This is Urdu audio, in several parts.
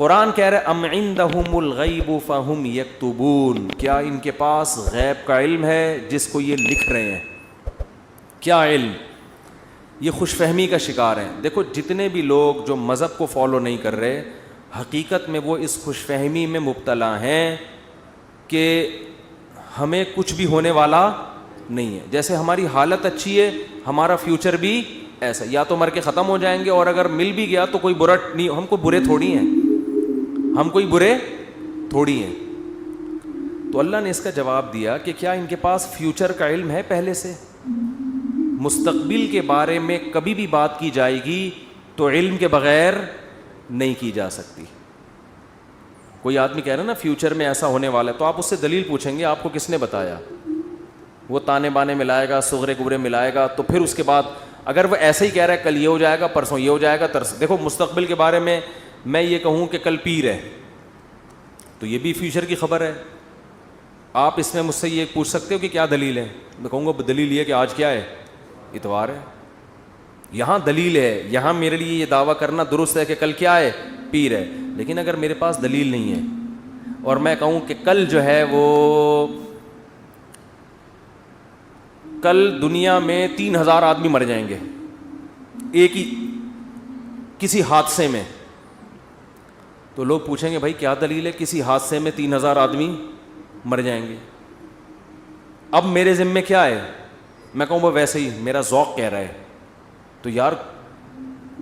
قرآن کہہ رہا ہے ام عندہم الغیب فہم یکتبون، کیا ان کے پاس غیب کا علم ہے جس کو یہ لکھ رہے ہیں؟ کیا علم؟ یہ خوش فہمی کا شکار ہیں. دیکھو جتنے بھی لوگ جو مذہب کو فالو نہیں کر رہے، حقیقت میں وہ اس خوش فہمی میں مبتلا ہیں کہ ہمیں کچھ بھی ہونے والا نہیں ہے. جیسے ہماری حالت اچھی ہے ہمارا فیوچر بھی ایسا، یا تو مر کے ختم ہو جائیں گے، اور اگر مل بھی گیا تو کوئی برا نہیں، ہم کو برے تھوڑی ہیں، ہم کوئی برے تھوڑی ہیں. تو اللہ نے اس کا جواب دیا کہ کیا ان کے پاس فیوچر کا علم ہے پہلے سے؟ مستقبل کے بارے میں کبھی بھی بات کی جائے گی تو علم کے بغیر نہیں کی جا سکتی. کوئی آدمی کہہ رہا ہے نا فیوچر میں ایسا ہونے والا ہے، تو آپ اس سے دلیل پوچھیں گے آپ کو کس نے بتایا؟ وہ تانے بانے ملائے گا، صغرے کبرے ملائے گا، تو پھر اس کے بعد اگر وہ ایسے ہی کہہ رہا ہے کل یہ ہو جائے گا، پرسوں یہ ہو جائے گا، دیکھو مستقبل کے بارے میں یہ کہوں کہ کل پیر ہے تو یہ بھی فیوچر کی خبر ہے. آپ اس میں مجھ سے یہ پوچھ سکتے ہو کہ کیا دلیل ہے؟ میں کہوں گا دلیل یہ کہ آج کیا ہے؟ اتوار ہے. یہاں دلیل ہے، یہاں میرے لیے یہ دعویٰ کرنا درست ہے کہ کل کیا ہے؟ پیر ہے. لیکن اگر میرے پاس دلیل نہیں ہے اور میں کہوں کہ کل جو ہے وہ کل دنیا میں 3000 آدمی مر جائیں گے ایک ہی کسی حادثے میں، تو لوگ پوچھیں گے بھائی کیا دلیل ہے کسی حادثے میں 3000 آدمی مر جائیں گے؟ اب میرے ذمے کیا ہے؟ میں کہوں وہ ویسے ہی میرا ذوق کہہ رہا ہے. تو یار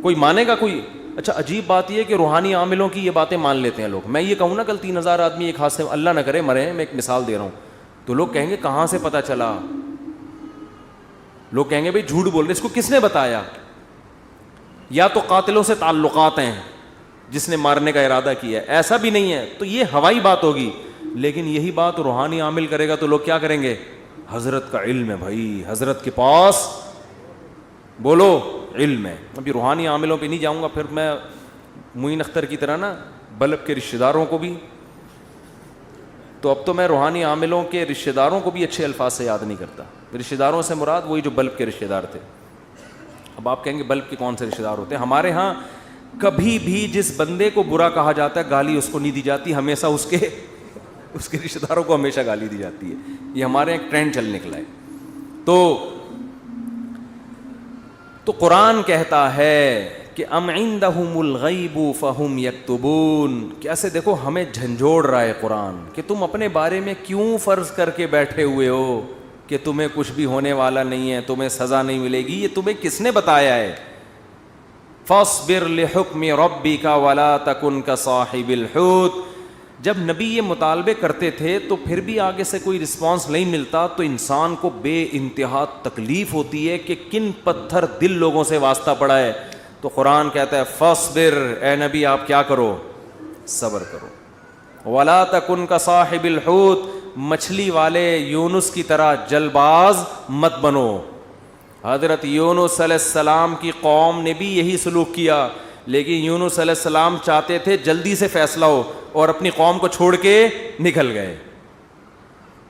کوئی مانے گا کوئی؟ اچھا عجیب بات یہ ہے کہ روحانی عاملوں کی یہ باتیں مان لیتے ہیں لوگ. میں یہ کہوں نا کل 3000 آدمی ایک حادثے میں، اللہ نہ کرے مرے ہیں، میں ایک مثال دے رہا ہوں، تو لوگ کہیں گے کہاں سے پتہ چلا؟ لوگ کہیں گے بھائی جھوٹ بول رہے، اس کو کس نے بتایا؟ یا تو قاتلوں سے تعلقات ہیں جس نے مارنے کا ارادہ کیا ہے، ایسا بھی نہیں ہے تو یہ ہوائی بات ہوگی. لیکن یہی بات روحانی عامل کرے گا تو لوگ کیا کریں گے؟ حضرت کا علم ہے بھائی، حضرت کے پاس بولو علم ہے. ابھی روحانی عاملوں پہ نہیں جاؤں گا، پھر میں معین اختر کی طرح نا بلب کے رشتہ داروں کو بھی، تو اب تو میں روحانی عاملوں کے رشتہ داروں کو بھی اچھے الفاظ سے یاد نہیں کرتا. رشتہ داروں سے مراد وہی جو بلب کے رشتہ دار تھے. اب آپ کہیں گے بلب کے کون سے رشتہ دار ہوتے ہیں؟ ہمارے ہاں کبھی بھی جس بندے کو برا کہا جاتا ہے گالی اس کو نہیں دی جاتی، ہمیشہ اس کے رشتہ داروں کو ہمیشہ گالی دی جاتی ہے. یہ ہمارے ایک ٹرینڈ چل نکلا ہے. تو قرآن کہتا ہے کہ ام عندہم الغیب فہم یکتبون. کیسے دیکھو ہمیں جھنجھوڑ رہا ہے قرآن کہ تم اپنے بارے میں کیوں فرض کر کے بیٹھے ہوئے ہو کہ تمہیں کچھ بھی ہونے والا نہیں ہے، تمہیں سزا نہیں ملے گی. یہ تمہیں کس نے بتایا ہے؟ فاصبر لحکم ربک ولا تکن کصاحب الحوت. جب نبی یہ مطالبے کرتے تھے تو پھر بھی آگے سے کوئی رسپانس نہیں ملتا تو انسان کو بے انتہا تکلیف ہوتی ہے کہ کن پتھر دل لوگوں سے واسطہ پڑا ہے. تو قرآن کہتا ہے فاصبر، اے نبی آپ کیا کرو؟ صبر کرو. ولا تکن کصاحب الحوت، مچھلی والے یونس کی طرح جل باز مت بنو. حضرت یونس علیہ السلام کی قوم نے بھی یہی سلوک کیا، لیکن یونس علیہ السلام چاہتے تھے جلدی سے فیصلہ ہو اور اپنی قوم کو چھوڑ کے نکل گئے.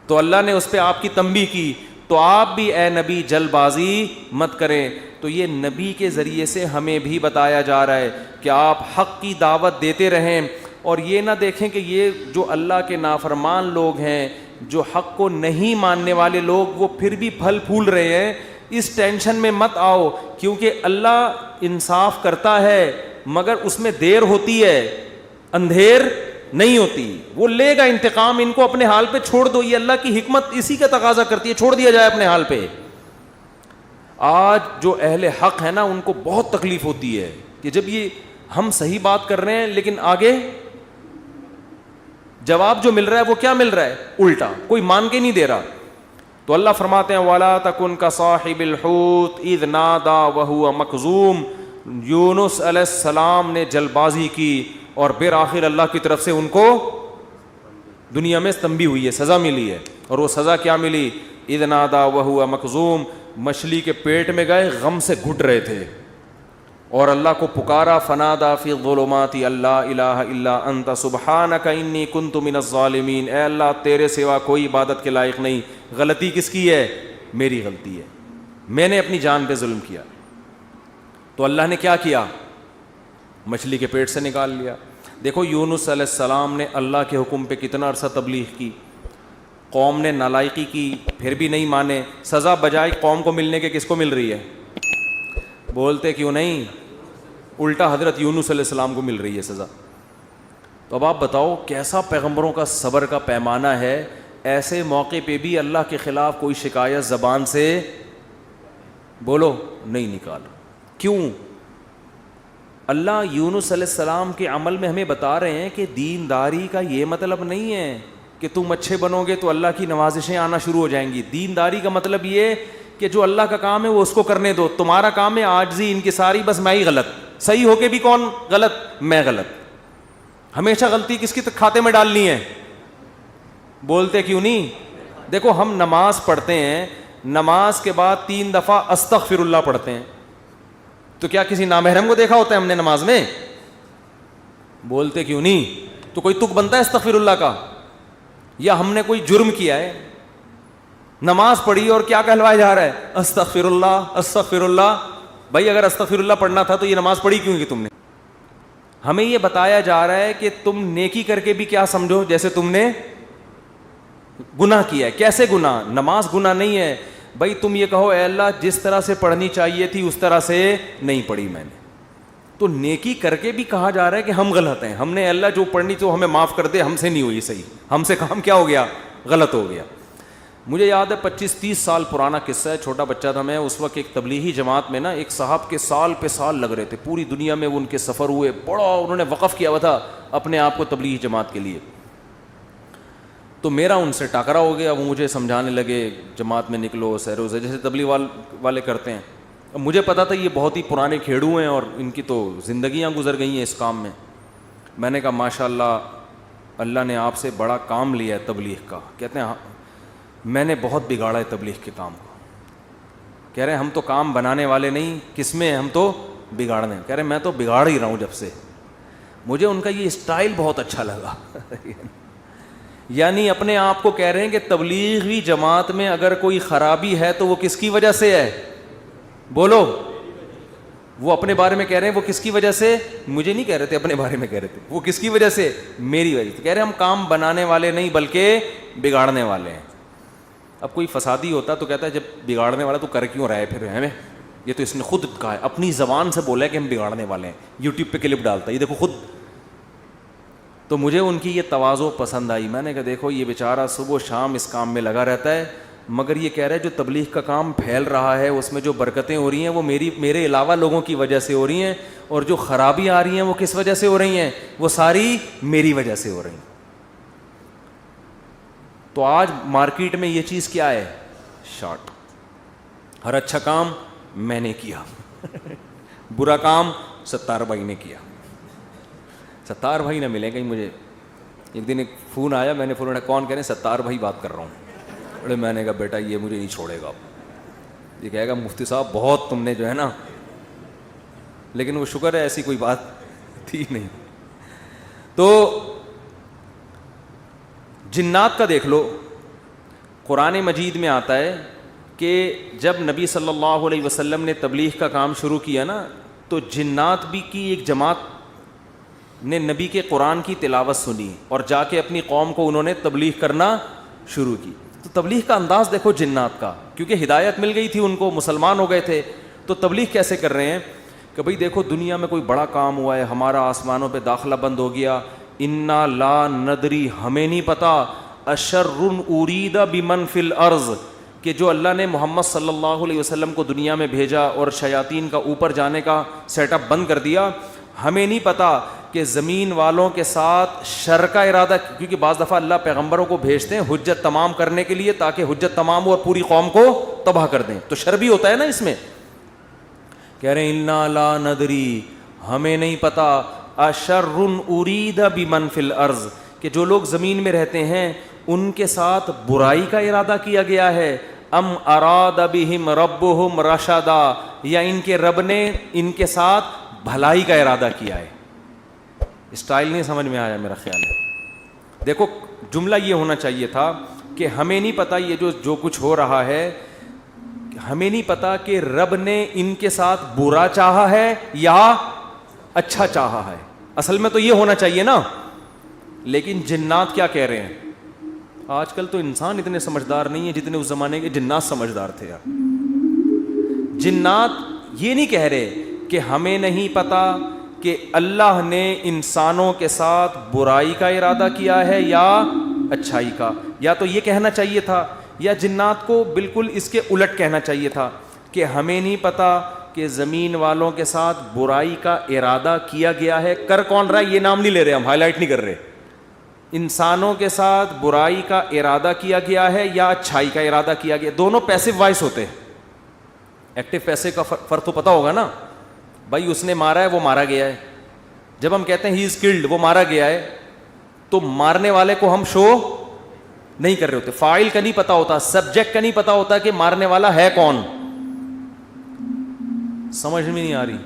تو اللہ نے اس پہ آپ کی تنبیہ کی. تو آپ بھی اے نبی جل بازی مت کریں. تو یہ نبی کے ذریعے سے ہمیں بھی بتایا جا رہا ہے کہ آپ حق کی دعوت دیتے رہیں اور یہ نہ دیکھیں کہ یہ جو اللہ کے نافرمان لوگ ہیں، جو حق کو نہیں ماننے والے لوگ، وہ پھر بھی پھل پھول رہے ہیں. اس ٹینشن میں مت آؤ، کیونکہ اللہ انصاف کرتا ہے مگر اس میں دیر ہوتی ہے، اندھیر نہیں ہوتی. وہ لے گا انتقام، ان کو اپنے حال پہ چھوڑ دو. یہ اللہ کی حکمت اسی کا تقاضا کرتی ہے، چھوڑ دیا جائے اپنے حال پہ. آج جو اہل حق ہے نا ان کو بہت تکلیف ہوتی ہے کہ جب یہ ہم صحیح بات کر رہے ہیں لیکن آگے جواب جو مل رہا ہے وہ کیا مل رہا ہے؟ الٹا، کوئی مان کے نہیں دے رہا. تو اللہ فرماتے ہیں وَلَا تَكُنْ كَصَاحِبِ الْحُوتِ إِذْ نَادَى وَهُوَ مَكْظُومٌ. یونس علیہ السلام نے جل بازی کی اور بالآخر اللہ کی طرف سے ان کو دنیا میں تنبیہ ہوئی ہے، سزا ملی ہے. اور وہ سزا کیا ملی؟ اذ نادا وہو مخزوم، مچھلی کے پیٹ میں گئے، غم سے گھٹ رہے تھے اور اللہ کو پکارا. فنادا فی الظلمات اللہ الہ الا انت سبحانک انی کنت من الظالمین. اے اللہ تیرے سوا کوئی عبادت کے لائق نہیں. غلطی کس کی ہے؟ میری غلطی ہے، میں نے اپنی جان پہ ظلم کیا. تو اللہ نے کیا کیا؟ مچھلی کے پیٹ سے نکال لیا. دیکھو یونس علیہ السلام نے اللہ کے حکم پہ کتنا عرصہ تبلیغ کی, قوم نے نالائقی کی, پھر بھی نہیں مانے. سزا بجائے قوم کو ملنے کے کس کو مل رہی ہے؟ بولتے کیوں نہیں؟ الٹا حضرت یونس علیہ السلام کو مل رہی ہے سزا. تو اب آپ بتاؤ کیسا پیغمبروں کا صبر کا پیمانہ ہے. ایسے موقع پہ بھی اللہ کے خلاف کوئی شکایت زبان سے بولو نہیں نکال. کیوں؟ اللہ یونس علیہ السلام کے عمل میں ہمیں بتا رہے ہیں کہ دینداری کا یہ مطلب نہیں ہے کہ تم اچھے بنو گے تو اللہ کی نوازشیں آنا شروع ہو جائیں گی. دینداری کا مطلب یہ کہ جو اللہ کا کام ہے وہ اس کو کرنے دو. تمہارا کام ہے عاجزی انکساری, بس میں ہی غلط, صحیح ہو کے بھی کون غلط؟ میں غلط. ہمیشہ غلطی کس کی کھاتے میں ڈالنی ہے؟ بولتے کیوں نہیں؟ دیکھو ہم نماز پڑھتے ہیں, نماز کے بعد 3 دفعہ استغفر اللہ پڑھتے ہیں, تو کیا کسی نامحرم کو دیکھا ہوتا ہے ہم نے نماز میں؟ بولتے کیوں نہیں؟ تو کوئی تک بنتا ہے استغفر اللہ کا؟ یا ہم نے کوئی جرم کیا ہے, نماز پڑھی اور کیا کہلوایا جا رہا ہے؟ استغفر اللہ استغفر اللہ. بھائی اگر استغفر اللہ پڑھنا تھا تو یہ نماز پڑھی کیوں کی تم نے؟ ہمیں یہ بتایا جا رہا ہے کہ تم نیکی کر کے بھی کیا سمجھو جیسے تم نے گناہ کیا ہے. کیسے گناہ؟ نماز گناہ نہیں ہے. بھائی تم یہ کہو اے اللہ جس طرح سے پڑھنی چاہیے تھی اس طرح سے نہیں پڑھی میں نے, تو نیکی کر کے بھی کہا جا رہا ہے کہ ہم غلط ہیں. ہم نے اللہ جو پڑھنی تو ہمیں معاف کر دے, ہم سے نہیں ہوئی صحیح, ہم سے کام کیا ہو گیا؟ غلط ہو گیا. مجھے یاد ہے 25-30 سال پرانا قصہ ہے, چھوٹا بچہ تھا میں اس وقت. ایک تبلیغی جماعت میں نا ایک صاحب کے سال پہ سال لگ رہے تھے, پوری دنیا میں وہ ان کے سفر ہوئے, بڑا انہوں نے وقف کیا ہوا تھا اپنے آپ کو تبلیغی جماعت کے لیے. تو میرا ان سے ٹاکرا ہو گیا. وہ مجھے سمجھانے لگے جماعت میں نکلو سیروزے جیسے تبلیغ والے کرتے ہیں. اب مجھے پتا تھا یہ بہت ہی پرانے کھیڑو ہیں اور ان کی تو زندگیاں گزر گئی ہیں اس کام میں. میں نے کہا ماشاء اللہ اللہ نے آپ سے بڑا کام لیا ہے تبلیغ کا. کہتے ہیں میں نے بہت بگاڑا ہے تبلیغ کے کام کو. کہہ رہے ہیں ہم تو کام بنانے والے نہیں, کس میں ہم تو بگاڑنے. کہہ رہے ہیں میں تو بگاڑ ہی رہا ہوں جب سے. مجھے ان کا یہ اسٹائل بہت اچھا لگا. یعنی اپنے آپ کو کہہ رہے ہیں کہ تبلیغی جماعت میں اگر کوئی خرابی ہے تو وہ کس کی وجہ سے ہے؟ بولو. وہ اپنے بارے میں کہہ رہے ہیں وہ کس کی وجہ سے؟ مجھے نہیں کہہ رہے تھے, اپنے بارے میں کہہ رہے تھے. وہ کس کی وجہ سے؟ میری وجہ سے. کہہ رہے ہیں ہم کام بنانے والے نہیں بلکہ بگاڑنے والے ہیں. اب کوئی فسادی ہوتا تو کہتا ہے جب بگاڑنے والا تو کر کیوں رہا ہے پھر ہمیں؟ یہ تو اس نے خود کہا ہے, اپنی زبان سے بولا ہے کہ ہم بگاڑنے والے ہیں. یوٹیوب پہ کلپ ڈالتا ہے یہ دیکھو خود. تو مجھے ان کی یہ تواضع پسند آئی. میں نے کہا دیکھو یہ بیچارہ صبح و شام اس کام میں لگا رہتا ہے, مگر یہ کہہ رہا ہے جو تبلیغ کا کام پھیل رہا ہے اس میں جو برکتیں ہو رہی ہیں وہ میرے علاوہ لوگوں کی وجہ سے ہو رہی ہیں, اور جو خرابی آ رہی ہیں وہ کس وجہ سے ہو رہی ہیں؟ وہ ساری میری وجہ سے ہو رہی ہیں. تو آج مارکیٹ میں یہ چیز کیا ہے؟ شارٹ. ہر اچھا کام میں نے کیا, برا کام ستار بھائی نے کیا. ستار بھائی نہ ملے کہیں مجھے. ایک دن ایک فون آیا, میں نے فون اٹھایا, کون؟ کہہ رہے ہیں ستار بھائی بات کر رہا ہوں. بڑے میں نے کہا بیٹا یہ مجھے نہیں چھوڑے گا. یہ کہے گا مفتی صاحب بہت تم نے جو ہے نا, لیکن وہ شکر ہے ایسی کوئی بات تھی نہیں. تو جنات کا دیکھ لو, قرآن مجید میں آتا ہے کہ جب نبی صلی اللہ علیہ وسلم نے تبلیغ کا کام شروع کیا نا تو جنات بھی کی ایک جماعت نے نبی کے قرآن کی تلاوت سنی اور جا کے اپنی قوم کو انہوں نے تبلیغ کرنا شروع کی. تو تبلیغ کا انداز دیکھو جنات کا, کیونکہ ہدایت مل گئی تھی ان کو, مسلمان ہو گئے تھے. تو تبلیغ کیسے کر رہے ہیں کہ بھئی دیکھو دنیا میں کوئی بڑا کام ہوا ہے, ہمارا آسمانوں پہ داخلہ بند ہو گیا, انا لا ندری ہمیں نہیں پتا, اشر ارید بمن فی الارض کہ جو اللہ نے محمد صلی اللہ علیہ وسلم کو دنیا میں بھیجا اور شیاطین کا اوپر جانے کا سیٹ اپ بند کر دیا, ہمیں نہیں پتا کہ زمین والوں کے ساتھ شر کا ارادہ, کیونکہ بعض دفعہ اللہ پیغمبروں کو بھیجتے ہیں حجت تمام کرنے کے لیے تاکہ حجت تمام ہو اور پوری قوم کو تباہ کر دیں, تو شر بھی ہوتا ہے نا اس میں. کہہ رہے ہیں انا لا ندری ہمیں نہیں پتا, اشر ارید بمن فی الارض کہ جو لوگ زمین میں رہتے ہیں ان کے ساتھ برائی کا ارادہ کیا گیا ہے, ام اراد بہم ربہم رشدا یا ان کے رب نے ان کے ساتھ بھلائی کا ارادہ کیا ہے. اسٹائل نہیں سمجھ میں آیا میرا خیال ہے. دیکھو جملہ یہ ہونا چاہیے تھا کہ ہمیں نہیں پتا یہ جو کچھ ہو رہا ہے, ہمیں نہیں پتا کہ رب نے ان کے ساتھ برا چاہا ہے یا اچھا چاہا ہے. اصل میں تو یہ ہونا چاہیے نا. لیکن جنات کیا کہہ رہے ہیں؟ آج کل تو انسان اتنے سمجھدار نہیں ہے جتنے اس زمانے کے جنات سمجھدار تھے یار. جنات یہ نہیں کہہ رہے کہ ہمیں نہیں پتا کہ اللہ نے انسانوں کے ساتھ برائی کا ارادہ کیا ہے یا اچھائی کا. یا تو یہ کہنا چاہیے تھا, یا جنات کو بالکل اس کے الٹ کہنا چاہیے تھا کہ ہمیں نہیں پتا کہ زمین والوں کے ساتھ برائی کا ارادہ کیا گیا ہے. کر کون رہا ہے یہ نام نہیں لے رہے, ہم ہائی لائٹ نہیں کر رہے. انسانوں کے ساتھ برائی کا ارادہ کیا گیا ہے یا اچھائی کا ارادہ کیا گیا. دونوں پیسو وائس ہوتے ہیں. ایکٹیو پیسے کا فرق تو پتا ہوگا نا. بھائی اس نے مارا ہے, وہ مارا گیا ہے. جب ہم کہتے ہیں ہی از کلڈ, وہ مارا گیا ہے, تو مارنے والے کو ہم شو نہیں کر رہے ہوتے. فاعل کا نہیں پتا ہوتا, سبجیکٹ کا نہیں پتا ہوتا کہ مارنے والا ہے کون. سمجھ میں نہیں آ رہی.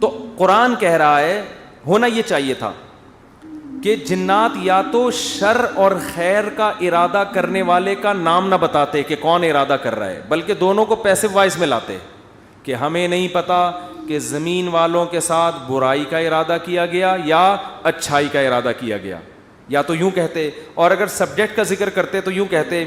تو قرآن کہہ رہا ہے ہونا یہ چاہیے تھا کہ جنات یا تو شر اور خیر کا ارادہ کرنے والے کا نام نہ بتاتے کہ کون ارادہ کر رہا ہے, بلکہ دونوں کو پیسو وائس میں لاتے کہ ہمیں نہیں پتا کہ زمین والوں کے ساتھ برائی کا ارادہ کیا گیا یا اچھائی کا ارادہ کیا گیا. یا تو یوں کہتے, اور اگر سبجیکٹ کا ذکر کرتے تو یوں کہتے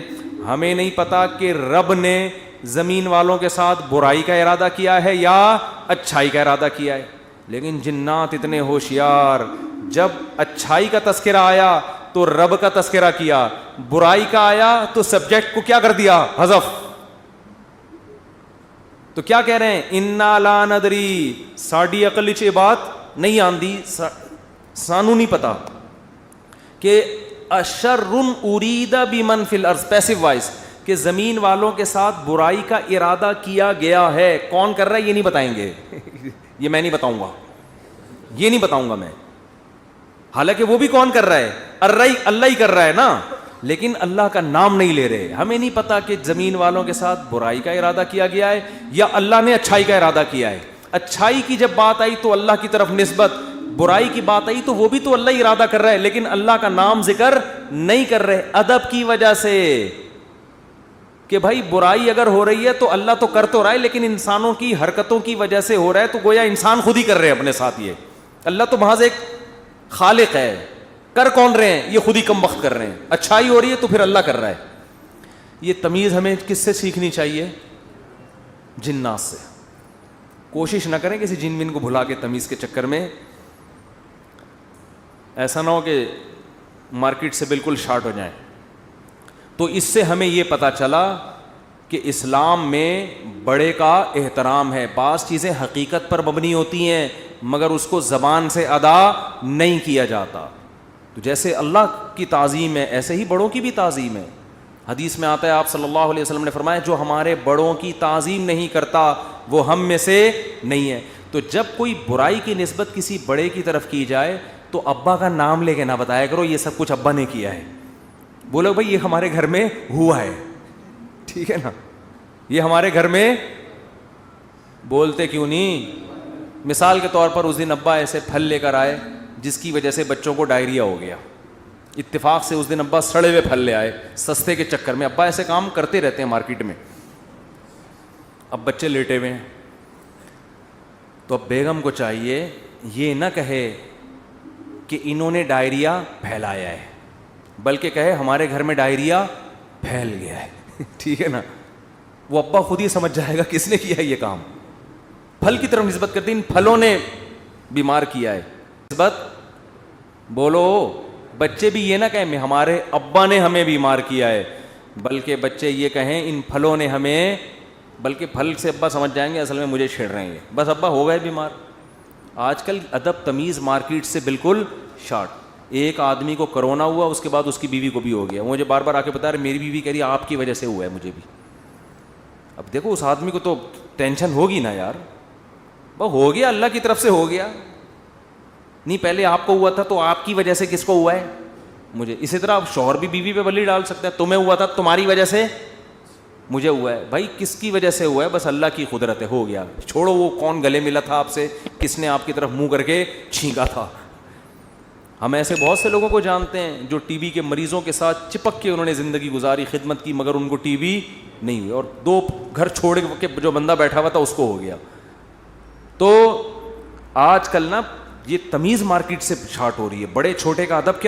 ہمیں نہیں پتا کہ رب نے زمین والوں کے ساتھ برائی کا ارادہ کیا ہے یا اچھائی کا ارادہ کیا ہے. لیکن جنات اتنے ہوشیار, جب اچھائی کا تذکرہ آیا تو رب کا تذکرہ کیا, برائی کا آیا تو سبجیکٹ کو کیا کر دیا, حذف. تو کیا کہہ رہے ہیں, انا لا ندری, ساڈی عقل وچ یہ بات نہیں آندی, سانو نہیں پتا کہ اشر ارید بمن فی الارض, پیسو وائس, کہ زمین والوں کے ساتھ برائی کا ارادہ کیا گیا ہے. کون کر رہا ہے یہ نہیں بتائیں گے. یہ میں نہیں بتاؤں گا, یہ نہیں بتاؤں گا میں. حالانکہ وہ بھی کون کر رہا ہے, اللہ ہی کر رہا ہے نا, لیکن اللہ کا نام نہیں لے رہے. ہمیں نہیں پتا کہ زمین والوں کے ساتھ برائی کا ارادہ کیا گیا ہے یا اللہ نے اچھائی کا ارادہ کیا ہے. اچھائی کی جب بات آئی تو اللہ کی طرف نسبت, برائی کی بات آئی تو وہ بھی تو اللہ ہی ارادہ کر رہا ہے, لیکن اللہ کا نام ذکر نہیں کر رہے. ادب کی وجہ سے کہ بھائی برائی اگر ہو رہی ہے تو اللہ تو کر تو رہا ہے, لیکن انسانوں کی حرکتوں کی وجہ سے ہو رہا ہے, تو گویا انسان خود ہی کر رہے ہیں اپنے ساتھ. یہ اللہ تو محض ایک خالق ہے, کر کون رہے ہیں, یہ خود ہی کم وقت کر رہے ہیں. اچھائی ہو رہی ہے تو پھر اللہ کر رہا ہے. یہ تمیز ہمیں کس سے سیکھنی چاہیے, جنات سے. کوشش نہ کریں کسی جن ون کو بھلا کے تمیز کے چکر میں, ایسا نہ ہو کہ مارکیٹ سے بالکل شارٹ ہو جائیں. تو اس سے ہمیں یہ پتہ چلا کہ اسلام میں بڑے کا احترام ہے. بعض چیزیں حقیقت پر مبنی ہوتی ہیں مگر اس کو زبان سے ادا نہیں کیا جاتا. تو جیسے اللہ کی تعظیم ہے ایسے ہی بڑوں کی بھی تعظیم ہے. حدیث میں آتا ہے, آپ صلی اللہ علیہ وسلم نے فرمایا, جو ہمارے بڑوں کی تعظیم نہیں کرتا وہ ہم میں سے نہیں ہے. تو جب کوئی برائی کی نسبت کسی بڑے کی طرف کی جائے تو ابا کا نام لے کے نہ بتایا کرو یہ سب کچھ ابا نے کیا ہے. بولو بھائی یہ ہمارے گھر میں ہوا ہے, ٹھیک ہے نا, یہ ہمارے گھر میں. بولتے کیوں نہیں؟ مثال کے طور پر اس دن ابا ایسے پھل لے کر آئے جس کی وجہ سے بچوں کو ڈائریا ہو گیا. اتفاق سے اس دن ابا سڑے ہوئے پھل لے آئے سستے کے چکر میں. ابا ایسے کام کرتے رہتے ہیں مارکیٹ میں. اب بچے لیٹے ہوئے ہیں تو اب بیگم کو چاہیے یہ نہ کہے کہ انہوں نے ڈائریا پھیلایا ہے, بلکہ کہے ہمارے گھر میں ڈائریا پھیل گیا ہے. ٹھیک ہے نا, وہ ابا خود ہی سمجھ جائے گا کس نے کیا ہے یہ کام. پھل کی طرف نسبت کرتے ان پھلوں نے بیمار کیا ہے. نسبت بولو, بچے بھی یہ نہ کہیں ہمارے ابا نے ہمیں بیمار کیا ہے, بلکہ بچے یہ کہیں ان پھلوں نے ہمیں, بلکہ پھل سے ابا سمجھ جائیں گے اصل میں مجھے چھیڑ رہے ہیں, بس ابا ہو گئے بیمار. آج کل ادب تمیز مارکیٹ سے بالکل شارٹ. ایک آدمی کو کرونا ہوا, اس کے بعد اس کی بیوی کو بھی ہو گیا. مجھے بار بار آ کے بتا رہے میری بیوی کہہ رہی آپ کی وجہ سے ہوا ہے مجھے بھی. اب دیکھو اس آدمی کو تو ٹینشن ہوگی نا یار, وہ ہو گیا اللہ کی طرف سے ہو گیا, نہیں پہلے آپ کو ہوا تھا تو آپ کی وجہ سے کس کو ہوا ہے, مجھے. اسی طرح شوہر بھی بیوی پہ بلی ڈال سکتا ہے, تمہیں ہوا تھا تمہاری وجہ سے مجھے ہوا ہے. بھائی کس کی وجہ سے ہوا ہے, بس اللہ کی قدرت ہے, ہو گیا. چھوڑو وہ کون گلے ملا تھا آپ سے, کس نے آپ کی طرف منہ کر کے چھینکا تھا. ہم ایسے بہت سے لوگوں کو جانتے ہیں جو ٹی بی کے مریضوں کے ساتھ چپک کے انہوں نے زندگی گزاری, خدمت کی, مگر ان کو ٹی بی نہیں ہوئی, اور 2 گھر چھوڑ کے جو بندہ بیٹھا ہوا تھا اس کو ہو گیا. تو آج کل نا یہ تمیز مارکیٹ سے شارٹ ہو رہی ہے. بڑے چھوٹے کا ادب کیا